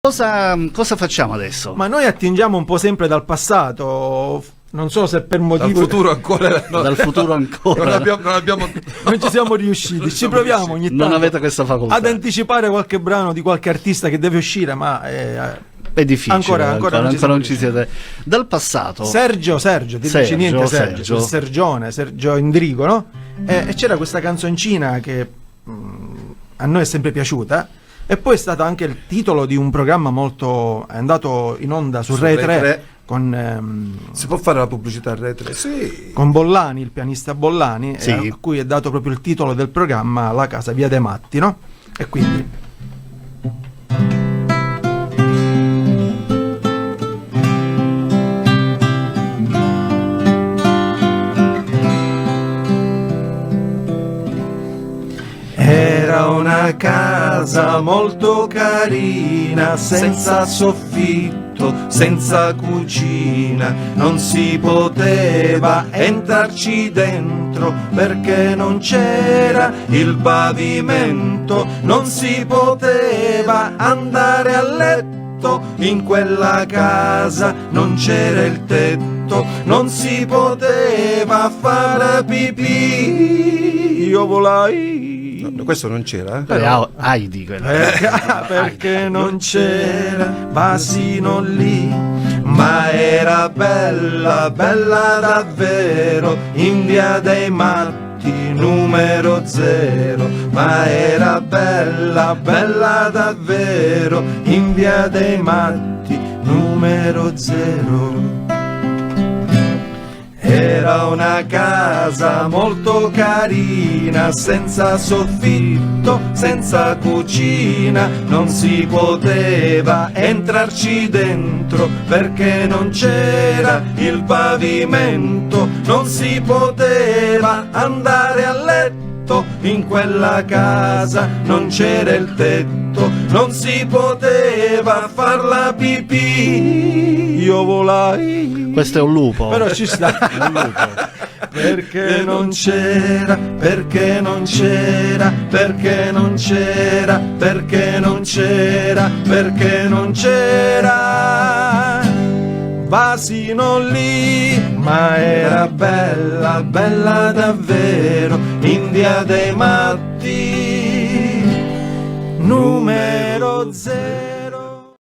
Cosa facciamo adesso? Ma noi attingiamo un po' sempre dal passato, non so se per motivo... Dal futuro ancora. No. Dal futuro ancora. Non ci siamo riusciti, ci proviamo ogni tanto. Non avete questa facoltà. Ad anticipare qualche brano di qualche artista che deve uscire, ma... È difficile, ancora non ci siete. Dal passato Sergio, dici niente Sergio Endrigo, no? E c'era questa canzoncina che a noi è sempre piaciuta, e poi è stato anche il titolo di un programma è andato in onda su Rai 3 con si può fare la pubblicità a Rai 3? Sì. Con Bollani, il pianista Bollani, sì. A cui è dato proprio il titolo del programma, La casa via dei matti, no? E quindi era una casa molto carina, senza soffitto, senza cucina, non si poteva entrarci dentro perché non c'era il pavimento, non si poteva andare a letto in quella casa, non c'era il tetto, non si poteva fare pipì. Io volai. No, questo non c'era, però Heidi perché non c'era Basino lì, ma era bella, bella davvero, in via dei matti numero 0, ma era bella, bella davvero, in via dei matti numero 0. Era una casa molto carina, senza soffitto, senza cucina, non si poteva entrarci dentro perché non c'era il pavimento, non si poteva andare a letto in quella casa, non c'era il tetto, non si poteva far la pipì. Io volai. Questo è un lupo. Però ci sta. È un lupo. Perché non c'era, perché non c'era, perché non c'era, perché non c'era, perché non c'era Basino lì, ma era bella, bella davvero, in via dei matti numero 0.